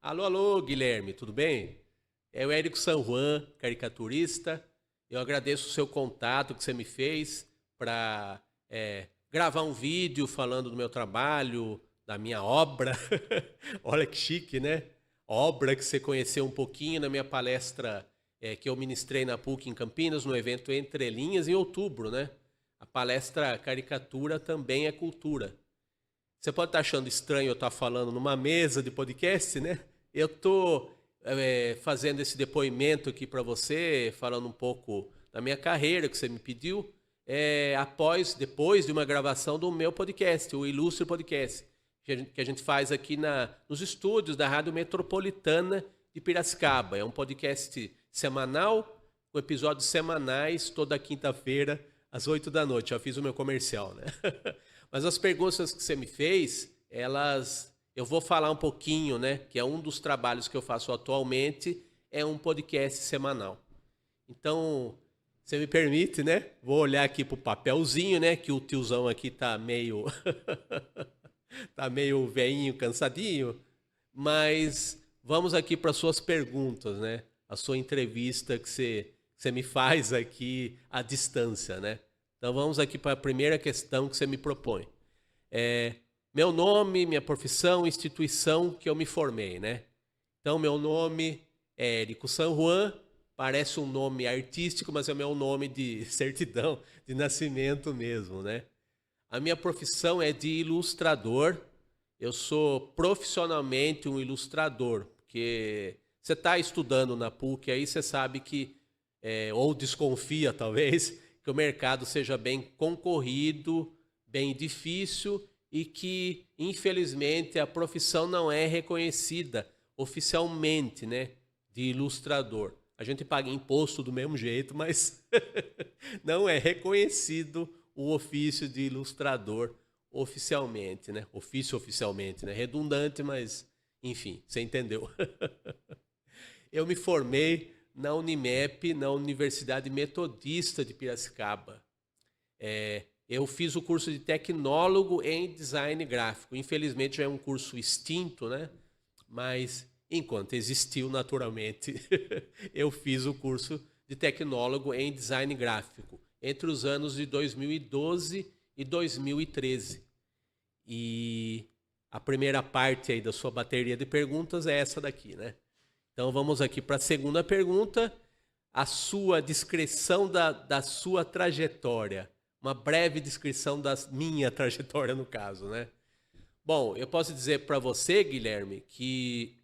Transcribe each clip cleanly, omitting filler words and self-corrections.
Alô, alô, Guilherme, tudo bem? É o Érico San Juan, caricaturista. Eu agradeço o seu contato que você me fez para gravar um vídeo falando do meu trabalho, da minha obra. Olha que chique, né? Obra que você conheceu um pouquinho na minha palestra que eu ministrei na PUC em Campinas, no evento Entre Linhas, em outubro, né? A palestra Caricatura também é cultura. Você pode estar achando estranho eu estar falando numa mesa de podcast, né? Eu estou fazendo esse depoimento aqui para você, falando um pouco da minha carreira que você me pediu, depois de uma gravação do meu podcast, o Ilustre Podcast, que a gente faz aqui nos estúdios da Rádio Metropolitana de Piracicaba. É um podcast semanal, com episódios semanais, toda quinta-feira, às 8 da noite. Já fiz o meu comercial, né? Mas as perguntas que você me fez, eu vou falar um pouquinho, né? Que é um dos trabalhos que eu faço atualmente, é um podcast semanal. Então, você me permite, né? Vou olhar aqui pro papelzinho, né? Que o tiozão aqui tá meio tá meio veinho, cansadinho, mas vamos aqui para suas perguntas, né? A sua entrevista que você me faz aqui à distância, né? Então vamos aqui para a primeira questão que você me propõe. Meu nome, minha profissão, instituição que eu me formei, né? Então meu nome é Érico San Juan, parece um nome artístico, mas é o meu nome de certidão, de nascimento mesmo, né? A minha profissão é de ilustrador. Eu sou profissionalmente um ilustrador, porque você está estudando na PUC, aí você sabe que, ou desconfia talvez, que o mercado seja bem concorrido, bem difícil e que, infelizmente, a profissão não é reconhecida oficialmente, né, de ilustrador. A gente paga imposto do mesmo jeito, mas não é reconhecido o ofício de ilustrador oficialmente, né? Ofício oficialmente, né? Redundante, mas enfim, você entendeu. Eu me formei na Unimep, na Universidade Metodista de Piracicaba. Eu fiz o curso de tecnólogo em design gráfico. Infelizmente já é um curso extinto, né? Mas enquanto existiu naturalmente, eu fiz o curso de tecnólogo em design gráfico entre os anos de 2012 e 2013. E a primeira parte aí da sua bateria de perguntas é essa daqui, né? Então vamos aqui para a segunda pergunta, a sua descrição da sua trajetória, uma breve descrição da minha trajetória no caso, né? Bom, eu posso dizer para você, Guilherme, que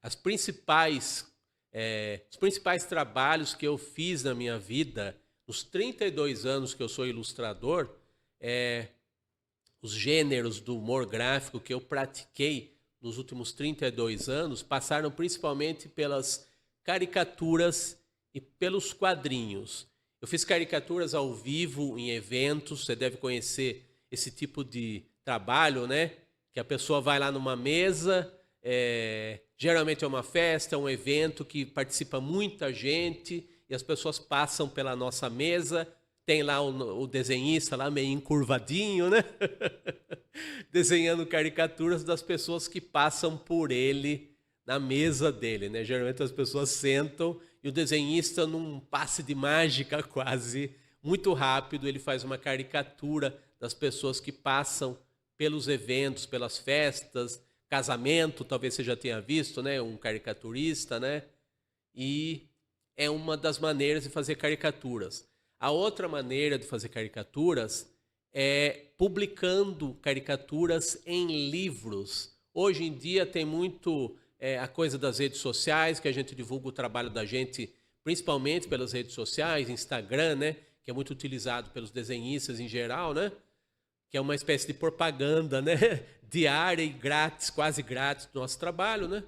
os principais trabalhos que eu fiz na minha vida, nos 32 anos que eu sou ilustrador, os gêneros do humor gráfico que eu pratiquei nos últimos 32 anos passaram principalmente pelas caricaturas e pelos quadrinhos. Eu fiz caricaturas ao vivo em eventos, você deve conhecer esse tipo de trabalho, né? Que a pessoa vai lá numa mesa, geralmente é uma festa, um evento que participa muita gente e as pessoas passam pela nossa mesa. Tem lá o desenhista lá meio encurvadinho, né? Desenhando caricaturas das pessoas que passam por ele na mesa dele, né? Geralmente as pessoas sentam e o desenhista, num passe de mágica quase, muito rápido, ele faz uma caricatura das pessoas que passam pelos eventos, pelas festas, casamento, talvez você já tenha visto, né? Um caricaturista, né? E é uma das maneiras de fazer caricaturas. A outra maneira de fazer caricaturas é publicando caricaturas em livros. Hoje em dia tem muito a coisa das redes sociais, que a gente divulga o trabalho da gente principalmente pelas redes sociais, Instagram, né, que é muito utilizado pelos desenhistas em geral, né, que é uma espécie de propaganda, né, diária e grátis, quase grátis do nosso trabalho, né?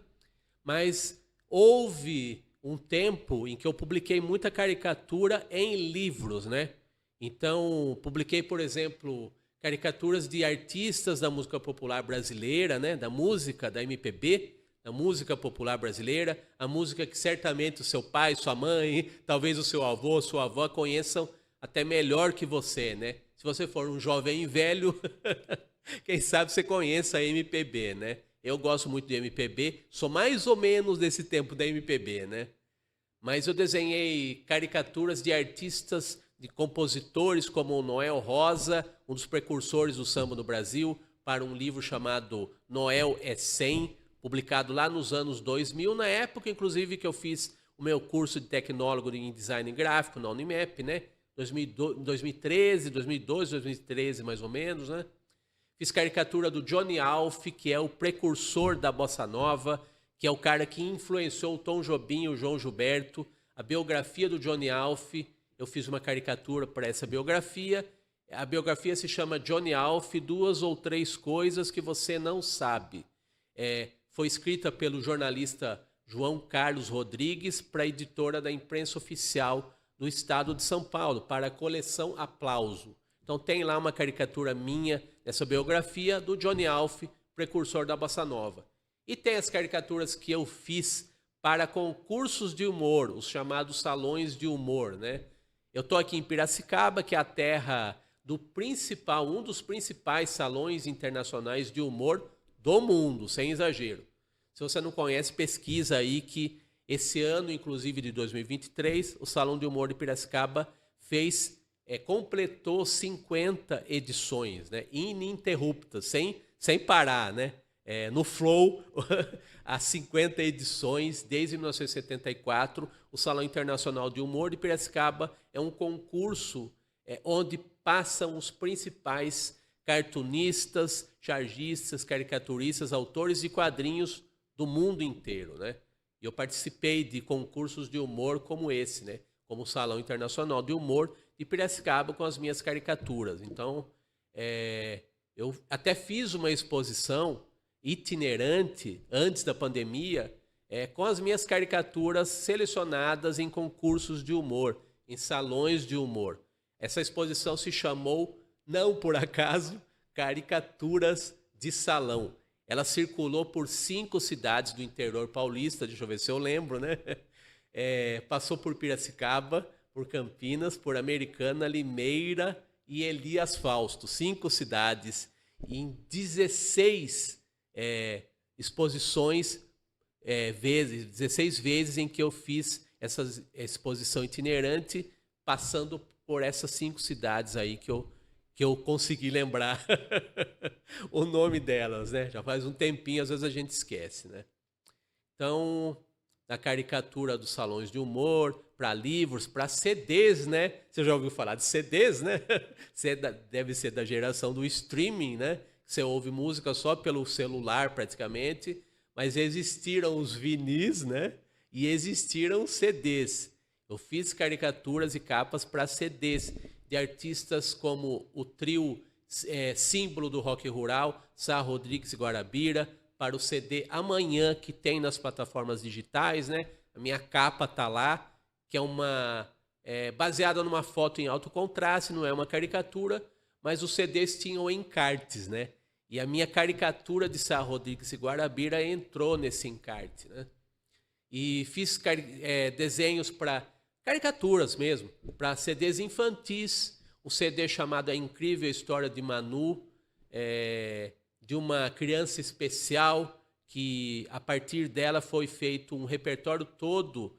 Mas houve um tempo em que eu publiquei muita caricatura em livros, né? Então, publiquei, por exemplo, caricaturas de artistas da música popular brasileira, né? Da música, da MPB, da música popular brasileira, a música que certamente o seu pai, sua mãe, talvez o seu avô, sua avó conheçam até melhor que você, né? Se você for um jovem velho, quem sabe você conheça a MPB, né? Eu gosto muito de MPB, sou mais ou menos desse tempo da MPB, né? Mas eu desenhei caricaturas de artistas, de compositores como o Noel Rosa, um dos precursores do samba no Brasil, para um livro chamado Noel é 100, publicado lá nos anos 2000, na época, inclusive, que eu fiz o meu curso de tecnólogo em design gráfico na Unimap, né? 2013, 2012, 2013, mais ou menos, né? Fiz caricatura do Johnny Alf, que é o precursor da Bossa Nova, que é o cara que influenciou o Tom Jobim e o João Gilberto. A biografia do Johnny Alf, eu fiz uma caricatura para essa biografia. A biografia se chama Johnny Alf, 2 ou 3 coisas que você não sabe. Foi escrita pelo jornalista João Carlos Rodrigues para a editora da Imprensa Oficial do Estado de São Paulo, para a coleção Aplauso. Então tem lá uma caricatura minha, essa biografia do Johnny Alf, precursor da Bossa Nova. E tem as caricaturas que eu fiz para concursos de humor, os chamados salões de humor, né? Eu estou aqui em Piracicaba, que é a terra do principal, um dos principais salões internacionais de humor do mundo, sem exagero. Se você não conhece, pesquisa aí que esse ano, inclusive de 2023, o Salão de Humor de Piracicaba completou 50 edições, né? Ininterruptas, sem parar, né? No Flow, há 50 edições, desde 1974. O Salão Internacional de Humor de Piracicaba é um concurso onde passam os principais cartunistas, chargistas, caricaturistas, autores de quadrinhos do mundo inteiro, né? E eu participei de concursos de humor como esse, né? Como o Salão Internacional de Humor de Piracicaba, com as minhas caricaturas. Então, eu até fiz uma exposição itinerante antes da pandemia, com as minhas caricaturas selecionadas em concursos de humor, em salões de humor. Essa exposição se chamou, não por acaso, Caricaturas de Salão. Ela circulou por 5 cidades do interior paulista, deixa eu ver se eu lembro, né? Passou por Piracicaba, por Campinas, por Americana, Limeira e Elias Fausto. 5 cidades em 16 exposições, 16 vezes em que eu fiz essa exposição itinerante, passando por essas 5 cidades aí que eu consegui lembrar o nome delas, né? Já faz um tempinho, às vezes a gente esquece, né? Então, na caricatura dos salões de humor, para livros, para CDs, né? Você já ouviu falar de CDs, né? Deve ser da geração do streaming, né? Você ouve música só pelo celular, praticamente, mas existiram os vinis, né? E existiram os CDs. Eu fiz caricaturas e capas para CDs de artistas como o trio símbolo do rock rural, Sá Rodrigues e Guarabira, para o CD Amanhã, que tem nas plataformas digitais, né? A minha capa está lá, que é baseada numa foto em alto contraste, não é uma caricatura, mas os CDs tinham encartes, né? E a minha caricatura de Sá Rodrigues e Guarabira entrou nesse encarte, né? E fiz desenhos para caricaturas mesmo, para CDs infantis, um CD chamado A Incrível História de Manu, de uma criança especial, que a partir dela foi feito um repertório todo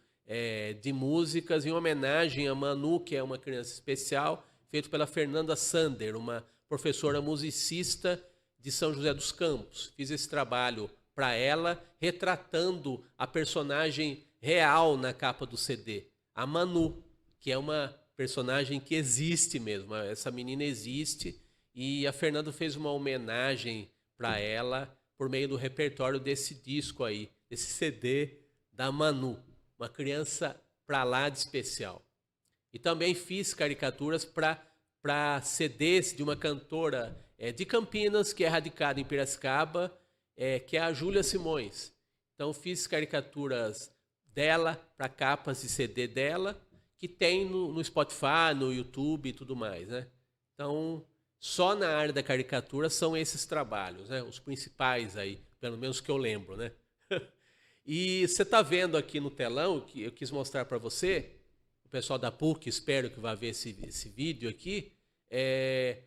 de músicas em homenagem a Manu, que é uma criança especial, feito pela Fernanda Sander, uma professora musicista de São José dos Campos. Fiz esse trabalho para ela, retratando a personagem real na capa do CD, a Manu, que é uma personagem que existe mesmo. Essa menina existe e a Fernanda fez uma homenagem para ela por meio do repertório desse disco aí, desse CD da Manu, uma criança pra lá de especial. E também fiz caricaturas para CDs de uma cantora de Campinas, que é radicada em Piracicaba, que é a Júlia Simões. Então fiz caricaturas dela para capas de CD dela, que tem no Spotify, no YouTube e tudo mais, né? Então, só na área da caricatura são esses trabalhos, né? Os principais aí, pelo menos que eu lembro, né? E você está vendo aqui no telão, que eu quis mostrar para você, o pessoal da PUC, espero que vá ver esse vídeo aqui,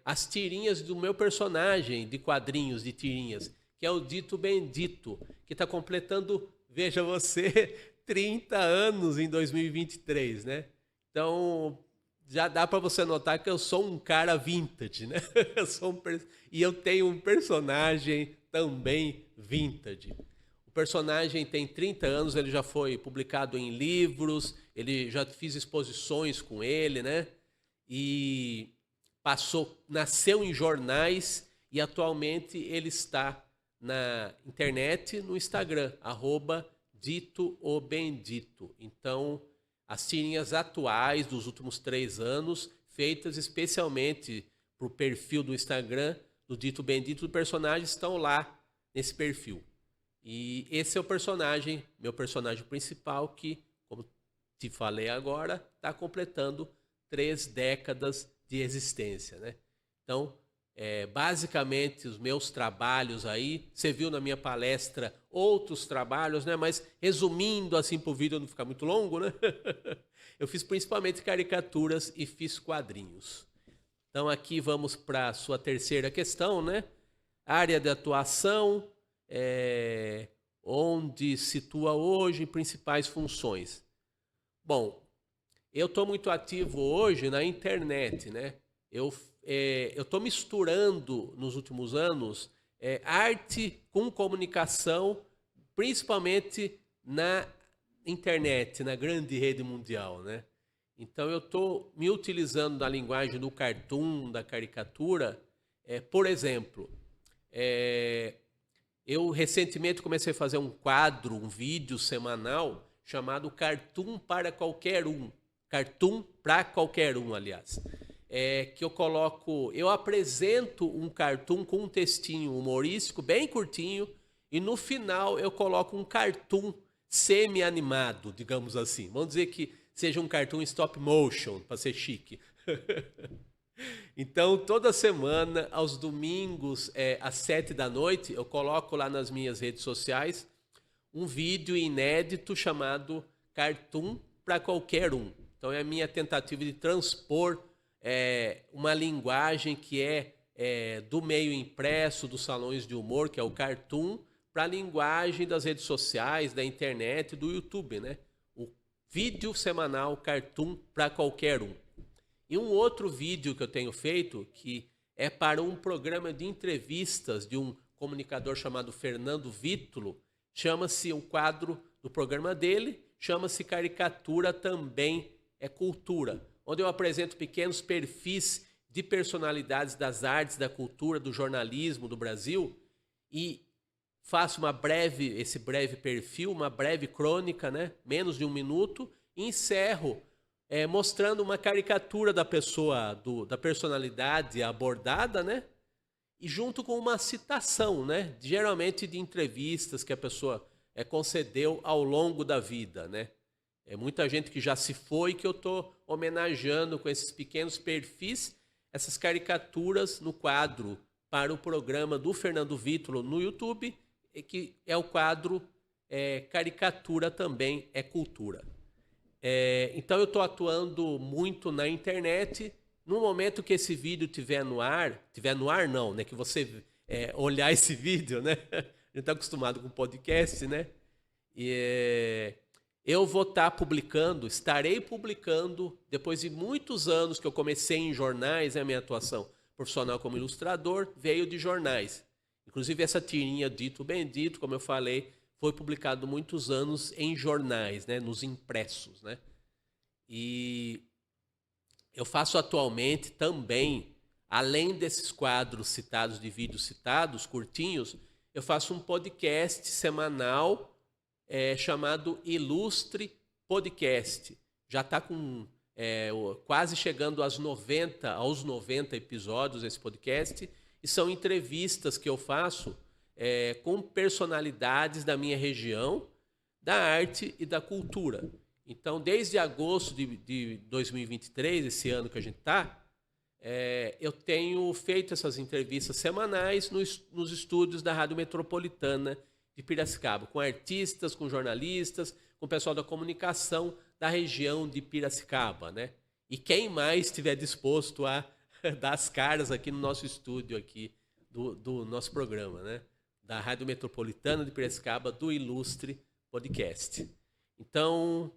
as tirinhas do meu personagem de quadrinhos de tirinhas, que é o Dito Bendito, que está completando, veja você, 30 anos em 2023, né? Então, já dá para você notar que eu sou um cara vintage, né? E eu tenho um personagem também vintage. O personagem tem 30 anos, ele já foi publicado em livros, ele já fiz exposições com ele, né? E nasceu em jornais e atualmente ele está na internet, no Instagram, @DitoOBendito. Então, as tirinhas atuais dos últimos 3 anos, feitas especialmente para o perfil do Instagram do Dito Bendito, do personagem, estão lá nesse perfil. E esse é o personagem, meu personagem principal, que, como te falei agora, está completando 3 décadas de existência, né? Então, basicamente, os meus trabalhos aí, você viu na minha palestra outros trabalhos, né? Mas resumindo assim para o vídeo não ficar muito longo, né? Eu fiz principalmente caricaturas e fiz quadrinhos. Então aqui vamos para a sua terceira questão, né? Área de atuação, onde situa hoje principais funções. Bom, eu estou muito ativo hoje na internet, né? Eu estou misturando nos últimos anos arte com comunicação, principalmente na internet, na grande rede mundial, né? Então eu estou me utilizando da linguagem do cartoon, da caricatura. Por exemplo, eu recentemente comecei a fazer um quadro, um vídeo semanal chamado Cartoon para Qualquer Um. Cartoon para Qualquer Um, aliás. Que eu apresento um cartoon com um textinho humorístico bem curtinho e no final eu coloco um cartoon semi-animado, digamos assim. Vamos dizer que seja um cartoon stop motion, para ser chique. Então, toda semana, aos domingos, às 7 da noite, eu coloco lá nas minhas redes sociais um vídeo inédito chamado Cartoon para Qualquer Um. Então, é a minha tentativa de transpor uma linguagem que do meio impresso, dos salões de humor, que é o cartoon, para a linguagem das redes sociais, da internet, do YouTube, né? O vídeo semanal Cartoon para Qualquer Um. E um outro vídeo que eu tenho feito, que é para um programa de entrevistas de um comunicador chamado Fernando Vítulo, chama-se, o quadro do programa dele, chama-se Caricatura Também é Cultura, onde eu apresento pequenos perfis de personalidades das artes, da cultura, do jornalismo do Brasil e faço esse breve perfil, uma breve crônica, né? Menos de 1 minuto, e encerro mostrando uma caricatura da pessoa, da personalidade abordada, né? E junto com uma citação, né? Geralmente de entrevistas que a pessoa concedeu ao longo da vida, né? Muita gente que já se foi, que eu estou homenageando com esses pequenos perfis, essas caricaturas no quadro para o programa do Fernando Vítulo no YouTube, que é o quadro Caricatura Também é Cultura. Então eu estou atuando muito na internet. No momento que esse vídeo estiver no ar não, né? Que você olhar esse vídeo, né? A gente está acostumado com podcast, né? Eu vou estarei publicando, depois de muitos anos que eu comecei em jornais, a minha atuação profissional como ilustrador veio de jornais. Inclusive essa tirinha Dito Bendito, como eu falei, foi publicado muitos anos em jornais, né, nos impressos, né? E eu faço atualmente também, além desses quadros citados, de vídeos citados, curtinhos, eu faço um podcast semanal chamado Ilustre Podcast. Já está quase chegando aos 90 episódios esse podcast, e são entrevistas que eu faço com personalidades da minha região, da arte e da cultura. Então, desde agosto de 2023, esse ano que a gente está, eu tenho feito essas entrevistas semanais nos estúdios da Rádio Metropolitana de Piracicaba, com artistas, com jornalistas, com o pessoal da comunicação da região de Piracicaba, né? E quem mais estiver disposto a dar as caras aqui no nosso estúdio aqui do nosso programa, né? da Rádio Metropolitana de Piracicaba, do Ilustre Podcast. Então,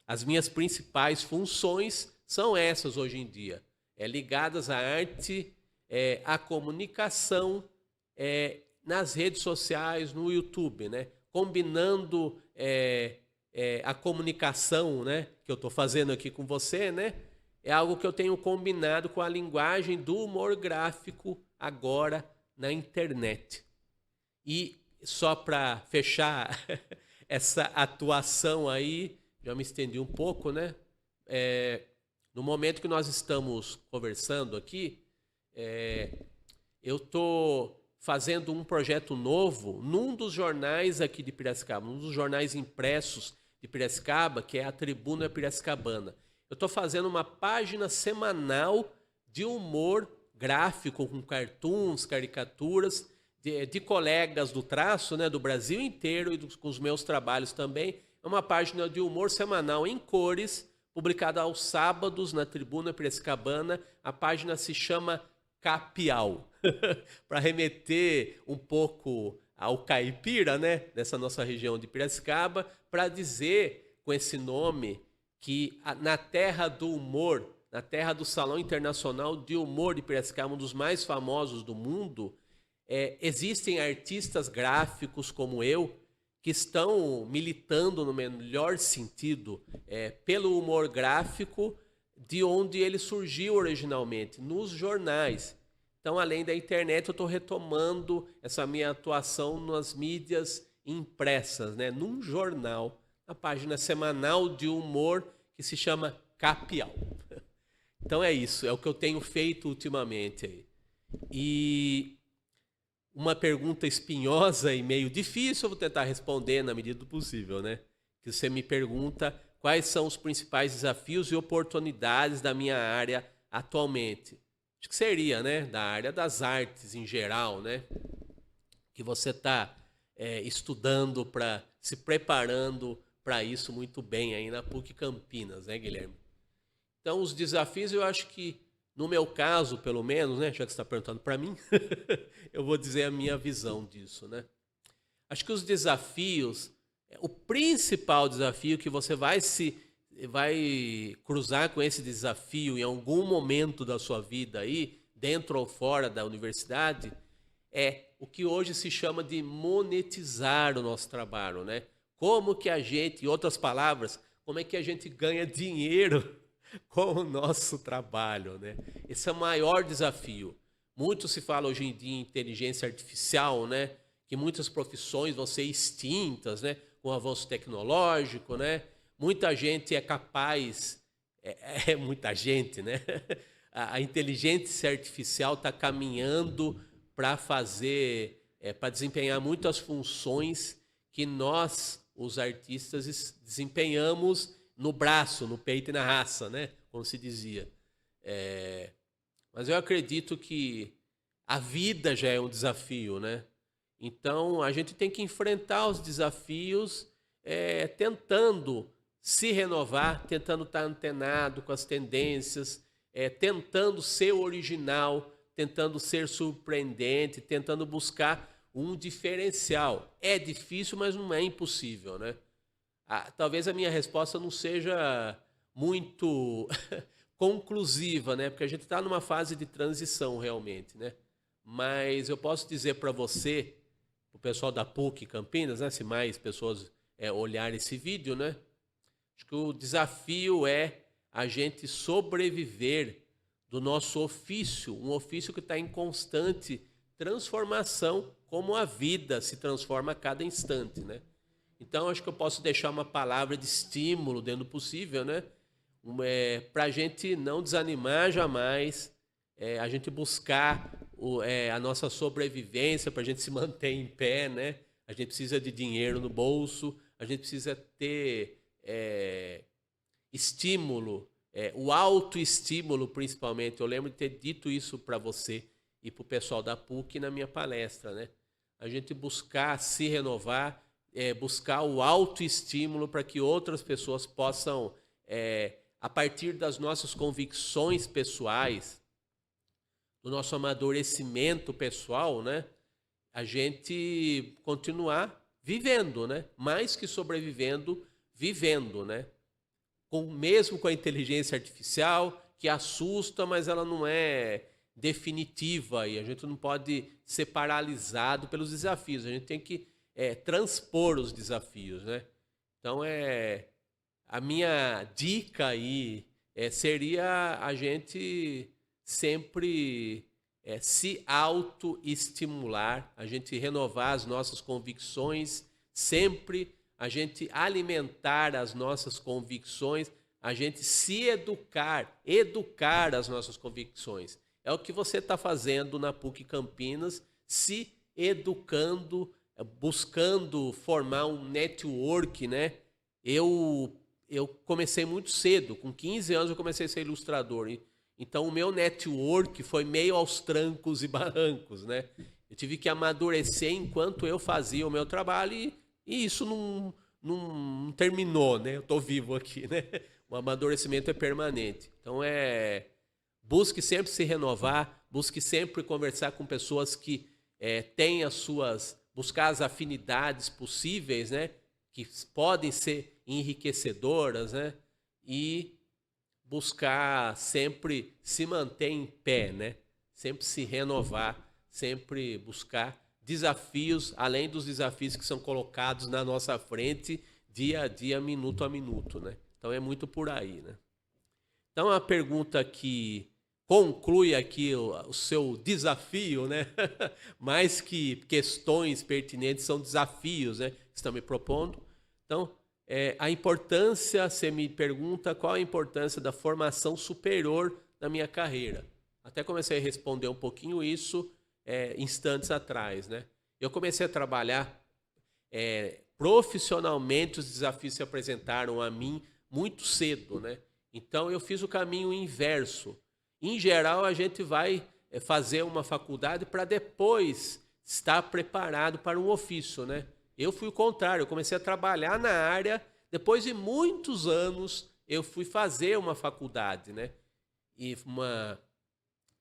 as minhas principais funções são essas hoje em dia, ligadas à arte, à comunicação, nas redes sociais, no YouTube, né? Combinando a comunicação, né, que eu estou fazendo aqui com você, né? É algo que eu tenho combinado com a linguagem do humor gráfico agora na internet. E só para fechar essa atuação aí, já me estendi um pouco, né? No momento que nós estamos conversando aqui, eu estou fazendo um projeto novo num dos jornais aqui de Piracicaba, um dos jornais impressos de Piracicaba, que é a Tribuna Piracicabana. Eu estou fazendo uma página semanal de humor gráfico, com cartoons, caricaturas, de colegas do traço, né, do Brasil inteiro, e com os meus trabalhos também. É uma página de humor semanal em cores, publicada aos sábados na Tribuna Piracicabana. A página se chama Capial, para remeter um pouco ao caipira, né, dessa nossa região de Piracicaba, para dizer com esse nome que na terra do humor, na terra do Salão Internacional de Humor de Piracicaba, um dos mais famosos do mundo, existem artistas gráficos como eu, que estão militando no melhor sentido pelo humor gráfico, de onde ele surgiu originalmente, nos jornais. Então, além da internet, eu estou retomando essa minha atuação nas mídias impressas, né? Num jornal, na página semanal de humor que se chama Capial. Então é isso, é o que eu tenho feito ultimamente aí. E uma pergunta espinhosa e meio difícil, eu vou tentar responder na medida do possível, né? Que você me pergunta quais são os principais desafios e oportunidades da minha área atualmente. Acho que seria, né, da área das artes em geral, né? Que você está estudando, se preparando para isso muito bem aí na PUC Campinas, né, Guilherme? Então, os desafios, eu acho que, no meu caso, pelo menos, né, já que você está perguntando para mim, eu vou dizer a minha visão disso, né? Acho que os desafios, o principal desafio que você vai cruzar com esse desafio em algum momento da sua vida aí, dentro ou fora da universidade, é o que hoje se chama de monetizar o nosso trabalho, né? Como que a gente, em outras palavras, como é que a gente ganha dinheiro com o nosso trabalho, né? Esse é o maior desafio. Muito se fala hoje em dia em inteligência artificial, né? Que muitas profissões vão ser extintas, né? Com o avanço tecnológico, né? Muita gente é capaz, muita gente, né? A inteligência artificial está caminhando para para desempenhar muitas funções que nós, os artistas, desempenhamos no braço, no peito e na raça, né? Como se dizia. Mas eu acredito que a vida já é um desafio, né? Então, a gente tem que enfrentar os desafios tentando se renovar, tentando estar antenado com as tendências, tentando ser original, tentando ser surpreendente, tentando buscar um diferencial. É difícil, mas não é impossível, né? Talvez a minha resposta não seja muito conclusiva, né? Porque a gente está numa fase de transição realmente, né? Mas eu posso dizer para você, o pessoal da PUC Campinas, né? Se mais pessoas olharem esse vídeo, né? Acho que o desafio é a gente sobreviver do nosso ofício, um ofício que está em constante transformação, como a vida se transforma a cada instante, né? Então, acho que eu posso deixar uma palavra de estímulo dentro do possível, né? Para a gente não desanimar jamais, a gente buscar a nossa sobrevivência, para a gente se manter em pé, né? A gente precisa de dinheiro no bolso, a gente precisa ter estímulo, o autoestímulo principalmente. Eu lembro de ter dito isso para você e para o pessoal da PUC na minha palestra, né? A gente buscar se renovar, buscar o autoestímulo para que outras pessoas possam, a partir das nossas convicções pessoais, do nosso amadurecimento pessoal, né? a gente continuar vivendo, né? Mais que sobrevivendo, vivendo, né? Mesmo com a inteligência artificial, que assusta, mas ela não é definitiva e a gente não pode ser paralisado pelos desafios. A gente tem que transpor os desafios, né? Então, a minha dica aí seria a gente sempre se autoestimular, a gente renovar as nossas convicções, sempre a gente alimentar as nossas convicções, a gente se educar as nossas convicções. É o que você está fazendo na PUC Campinas, se educando, buscando formar um network, né? Eu comecei muito cedo, com 15 anos eu comecei a ser ilustrador. Então o meu network foi meio aos trancos e barrancos, né? Eu tive que amadurecer enquanto eu fazia o meu trabalho e isso não terminou, né? Eu estou vivo aqui, né? O amadurecimento é permanente. Então busque sempre se renovar, busque sempre conversar com pessoas que têm buscar as afinidades possíveis, né? Que podem ser enriquecedoras, né? E buscar sempre se manter em pé, né? Sempre se renovar, sempre buscar desafios, além dos desafios que são colocados na nossa frente dia a dia, minuto a minuto, né? Então é muito por aí, né? Então a pergunta que conclui aqui o seu desafio, né? Mais que questões pertinentes, são desafios, né? Que estão me propondo. Então, a importância, você me pergunta qual a importância da formação superior na minha carreira. Até comecei a responder um pouquinho isso instantes atrás, né? Eu comecei a trabalhar profissionalmente, os desafios se apresentaram a mim muito cedo, né? Então eu fiz o caminho inverso. Em geral, a gente vai fazer uma faculdade para depois estar preparado para um ofício, né? Eu fui o contrário, eu comecei a trabalhar na área, depois de muitos anos eu fui fazer uma faculdade, né? E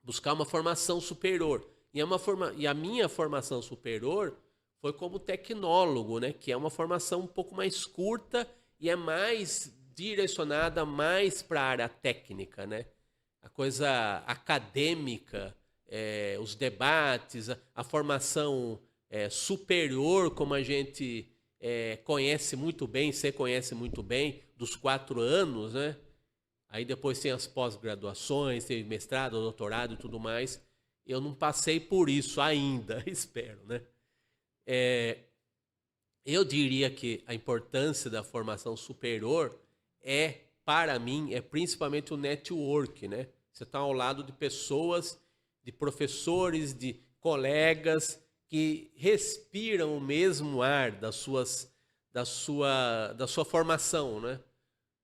buscar uma formação superior. E a minha formação superior foi como tecnólogo, né? Que é uma formação um pouco mais curta e é mais direcionada mais para a área técnica, né? A coisa acadêmica, os debates, a formação superior, como a gente conhece muito bem, você conhece muito bem, dos 4 anos, né? Aí depois tem as pós-graduações, tem mestrado, doutorado e tudo mais. Eu não passei por isso ainda, espero, né? Eu diria que a importância da formação superior para mim, principalmente o network, né? Você está ao lado de pessoas, de professores, de colegas que respiram o mesmo ar da sua formação, né?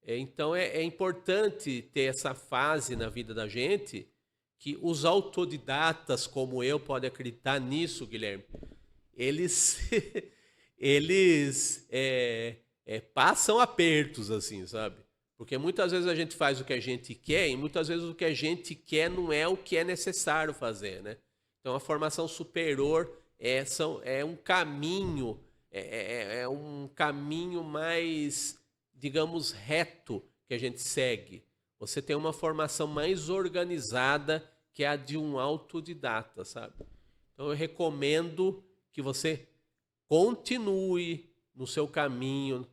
Então é importante ter essa fase na vida da gente, que os autodidatas como eu podem acreditar nisso, Guilherme. Eles passam apertos, assim, sabe? Porque muitas vezes a gente faz o que a gente quer e muitas vezes o que a gente quer não é o que é necessário fazer, né? Então a formação superior é um caminho, um caminho mais, digamos, reto que a gente segue. Você tem uma formação mais organizada que é a de um autodidata, sabe? Então eu recomendo que você continue no seu caminho,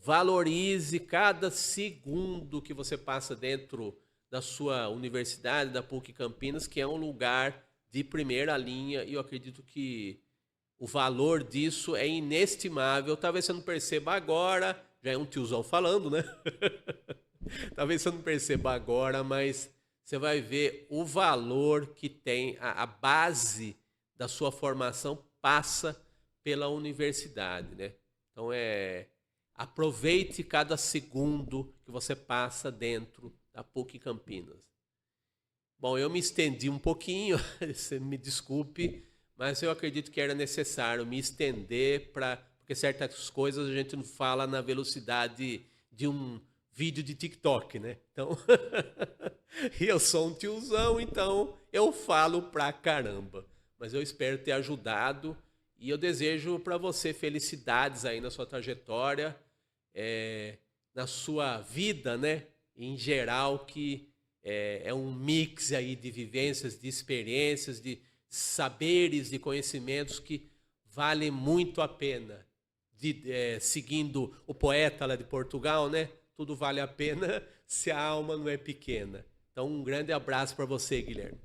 valorize cada segundo que você passa dentro da sua universidade, da PUC Campinas, que é um lugar de primeira linha, e eu acredito que o valor disso é inestimável. Talvez você não perceba agora, já é um tiozão falando, né? Talvez você não perceba agora, mas você vai ver o valor que tem, a base da sua formação passa pela universidade, né? Então aproveite cada segundo que você passa dentro da PUC Campinas. Bom, eu me estendi um pouquinho, você me desculpe, mas eu acredito que era necessário me estender porque certas coisas a gente não fala na velocidade de um vídeo de TikTok, né? Então, e eu sou um tiozão, então eu falo pra caramba. mas eu espero ter ajudado e eu desejo para você felicidades aí na sua trajetória, na sua vida, né? Em geral, que é um mix aí de vivências, de experiências, de saberes, de conhecimentos que vale muito a pena. Seguindo o poeta lá de Portugal, né? Tudo vale a pena se a alma não é pequena. Então, um grande abraço para você, Guilherme.